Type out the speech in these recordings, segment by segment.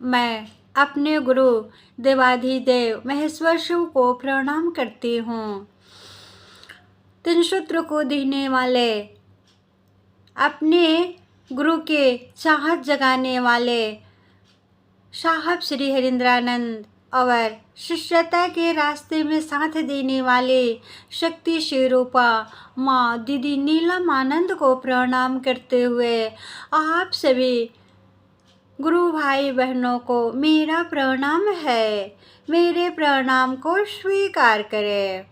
मैं अपने गुरु देवाधिदेव महेश्वर शिव को प्रणाम करती हूँ। तीन सूत्र को देने वाले, अपने गुरु के चाहत जगाने वाले साहब श्री हरिंद्रानंद और शिष्यता के रास्ते में साथ देने वाले शक्ति स्वरूपा माँ दीदी नीलम आनंद को प्रणाम करते हुए आप सभी गुरु भाई बहनों को मेरा प्रणाम है। मेरे प्रणाम को स्वीकार करें।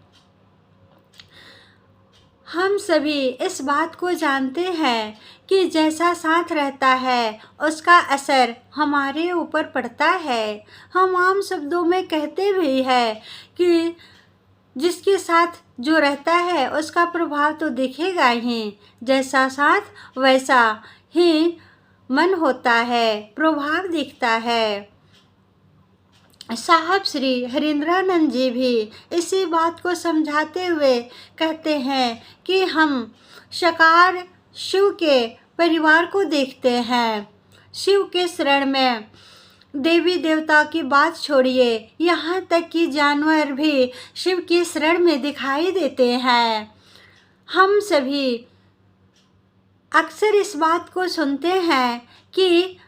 हम सभी इस बात को जानते हैं कि जैसा साथ रहता है उसका असर हमारे ऊपर पड़ता है। हम आम शब्दों में कहते भी हैं कि जिसके साथ जो रहता है उसका प्रभाव तो दिखेगा ही। जैसा साथ वैसा ही मन होता है, प्रभाव दिखता है। साहब श्री हरिंद्रानंद जी भी इसी बात को समझाते हुए कहते हैं कि हम साकार शिव के परिवार को देखते हैं। शिव के शरण में देवी देवता की बात छोड़िए, यहाँ तक कि जानवर भी शिव की शरण में दिखाई देते हैं। हम सभी अक्सर इस बात को सुनते हैं कि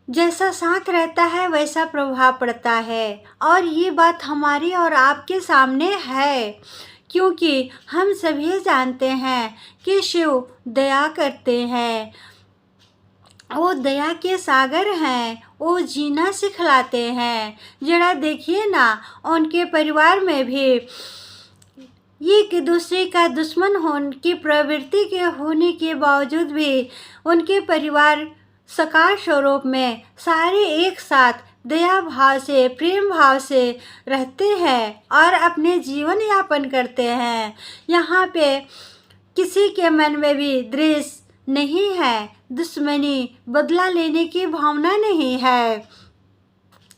जैसा साथ रहता है वैसा प्रभाव पड़ता है, और ये बात हमारी और आपके सामने है, क्योंकि हम सभी जानते हैं कि शिव दया करते हैं। वो दया के सागर हैं, वो जीना सिखलाते हैं। जरा देखिए ना, उनके परिवार में भी एक दूसरे का दुश्मन होने की प्रवृत्ति के होने के बावजूद भी उनके परिवार साकार स्वरूप में सारे एक साथ दया भाव से, प्रेम भाव से रहते हैं और अपने जीवन यापन करते हैं। यहाँ पे किसी के मन में भी द्वेष नहीं है, दुश्मनी, बदला लेने की भावना नहीं है।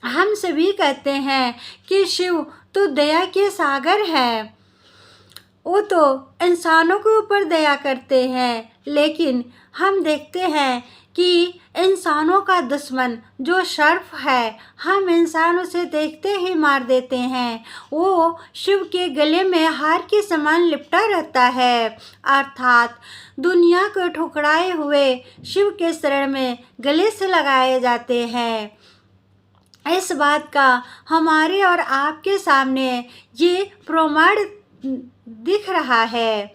हम सभी कहते हैं कि शिव तो दया के सागर है। वो तो इंसानों के ऊपर दया करते हैं, लेकिन हम देखते हैं कि इंसानों का दुश्मन जो सर्प है, हम इंसान उसे देखते ही मार देते हैं। वो शिव के गले में हार के समान लिपटा रहता है, अर्थात दुनिया को ठुकराए हुए शिव के शरण में गले से लगाए जाते हैं। इस बात का हमारे और आपके सामने ये प्रमाण दिख रहा है।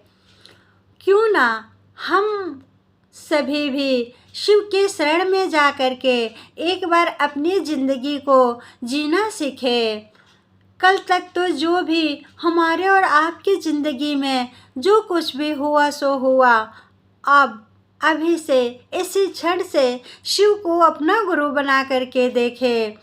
क्यों ना हम सभी भी शिव के शरण में जा कर के एक बार अपनी ज़िंदगी को जीना सीखें। कल तक तो जो भी हमारे और आपकी ज़िंदगी में जो कुछ भी हुआ सो हुआ, अब अभी से इसी क्षण से शिव को अपना गुरु बना करके देखें।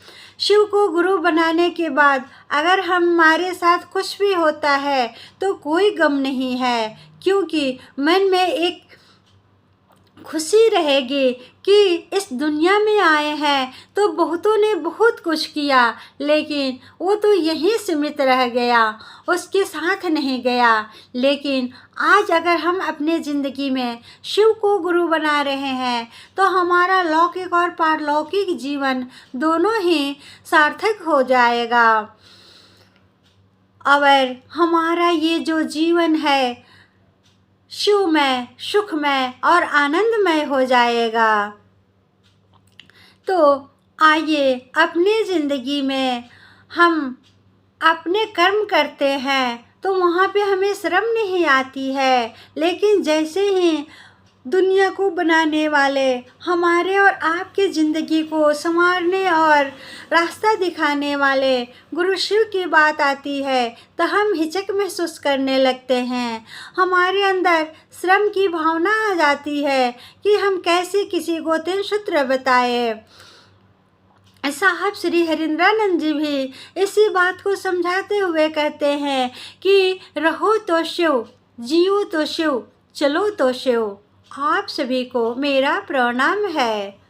शिव को गुरु बनाने के बाद अगर हमारे साथ कुछ भी होता है तो कोई गम नहीं है, क्योंकि मन में एक खुशी रहेगी कि इस दुनिया में आए हैं तो बहुतों ने बहुत कुछ किया, लेकिन वो तो यहीं सीमित रह गया, उसके साथ नहीं गया। लेकिन आज अगर हम अपने ज़िंदगी में शिव को गुरु बना रहे हैं तो हमारा लौकिक और पारलौकिक जीवन दोनों ही सार्थक हो जाएगा, और हमारा ये जो जीवन है शिवमय, सुखमय और आनंदमय हो जाएगा। तो आइए अपनी ज़िंदगी में हम अपने कर्म करते हैं तो वहाँ पे हमें शर्म नहीं आती है, लेकिन जैसे ही दुनिया को बनाने वाले हमारे और आपकी ज़िंदगी को संवारने और रास्ता दिखाने वाले गुरु शिव की बात आती है तो हम हिचक महसूस करने लगते हैं। हमारे अंदर श्रम की भावना आ जाती है कि हम कैसे किसी को तीन सूत्र बताए। साहब श्री हरिंद्रानंद जी भी इसी बात को समझाते हुए कहते हैं कि रहो तो शिव, जियो तो शिव, चलो तो शिव। आप सभी को मेरा प्रणाम है।